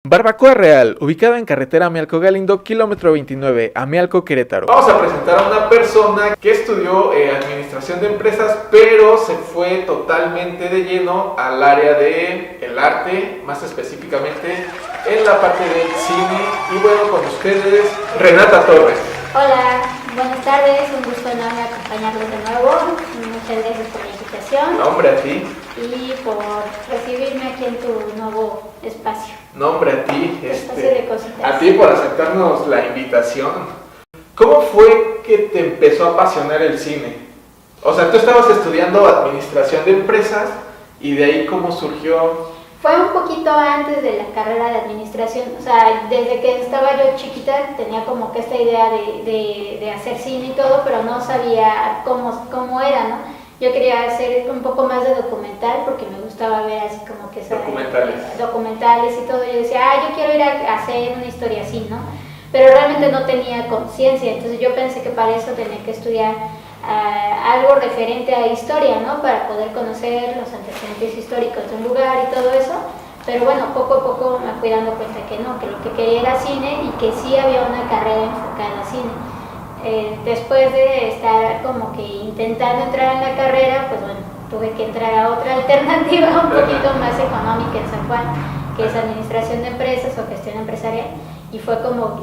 Barbacoa Real, ubicada en carretera Amialco Galindo, kilómetro 29, Amialco, Querétaro. Vamos a presentar a una persona que estudió administración de empresas, pero se fue totalmente de lleno al área del arte, más específicamente en la parte del cine. Y bueno, con ustedes, Renata Torres. Hola, buenas tardes, un gusto enorme acompañarlos de nuevo. Muchas gracias por la invitación. Nombre a ti. Y por recibirme aquí en tu nuevo espacio. Nombre a ti. Espacio de cositas. A ti por aceptarnos la invitación. ¿Cómo fue que te empezó a apasionar el cine? O sea, tú estabas estudiando administración de empresas y de ahí cómo surgió. Fue un poquito antes de la carrera de administración, o sea, desde que estaba yo chiquita tenía como que esta idea de hacer cine y todo, pero no sabía cómo era, ¿no? Yo quería hacer un poco más de documental porque me gustaba ver así como que documentales y todo. Yo decía, yo quiero ir a hacer una historia así, ¿no? Pero realmente no tenía conciencia, entonces yo pensé que para eso tenía que estudiar algo referente a historia, ¿no? Para poder conocer los antecedentes históricos de un lugar y todo eso. Pero bueno, poco a poco me fui dando cuenta que no, que lo que quería era cine y que sí había una carrera enfocada a cine. Después de estar como que intentando entrar en la carrera, pues bueno, tuve que entrar a otra alternativa un poquito más económica en San Juan, que es administración de empresas o gestión empresarial. Y fue como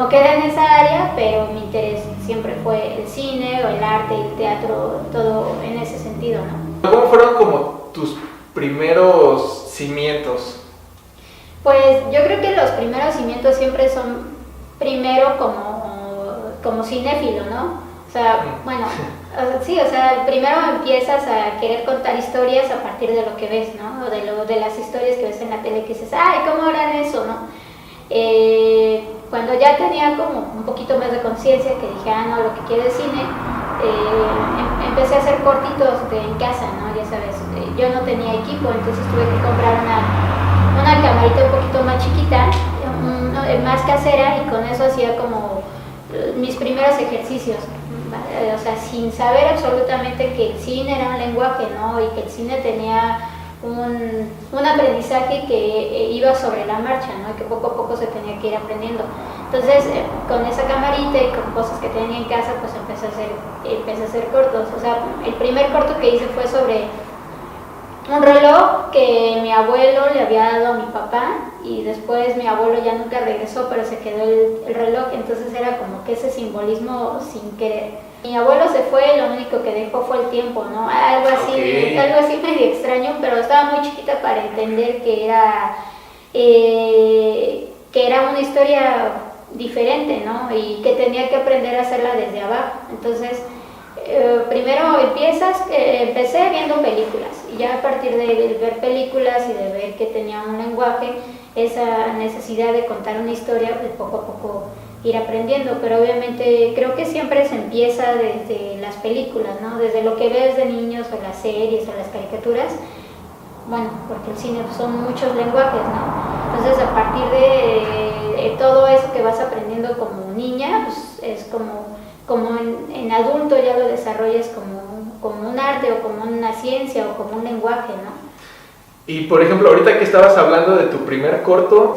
quedé en esa área, pero mi interés siempre fue el cine o el arte, el teatro, todo en ese sentido, ¿no? ¿Cómo fueron como tus primeros cimientos? Pues yo creo que los primeros cimientos siempre son primero como cinéfilo, ¿no? O sea, bueno, sí, o sea, primero empiezas a querer contar historias a partir de lo que ves, ¿no? O de las historias que ves en la tele que dices, ¡ay, cómo harán eso!, ¿no? Cuando ya tenía como un poquito más de conciencia, que dije, no, lo que quiero es cine, empecé a hacer cortitos en casa, ¿no? Ya sabes, yo no tenía equipo, entonces tuve que comprar una camarita un poquito más chiquita, más casera, y con eso hacía como mis primeros ejercicios, ¿vale? O sea, sin saber absolutamente que el cine era un lenguaje, ¿no? Y que el cine tenía un aprendizaje que iba sobre la marcha, ¿no? Y que poco a poco se tenía que ir aprendiendo. Entonces, con esa camarita y con cosas que tenía en casa, pues empecé a hacer cortos. O sea, el primer corto que hice fue sobre un reloj que mi abuelo le había dado a mi papá, y después mi abuelo ya nunca regresó, pero se quedó el reloj, entonces era como que ese simbolismo sin querer. Mi abuelo se fue, lo único que dejó fue el tiempo, ¿no? Algo así medio extraño, pero estaba muy chiquita para entender que era una historia diferente, ¿no? Y que tenía que aprender a hacerla desde abajo. Entonces, primero empecé viendo películas, y ya a partir de ver películas y de ver que tenía un lenguaje, esa necesidad de contar una historia, pues poco a poco ir aprendiendo. Pero obviamente creo que siempre se empieza desde las películas, ¿no? Desde lo que ves de niños, o las series, o las caricaturas, bueno, porque el cine son muchos lenguajes, ¿no? Entonces, a partir de todo eso que vas aprendiendo como niña, pues es como en adulto ya lo desarrollas como un arte, o como una ciencia, o como un lenguaje, ¿no? Y por ejemplo, ahorita que estabas hablando de tu primer corto,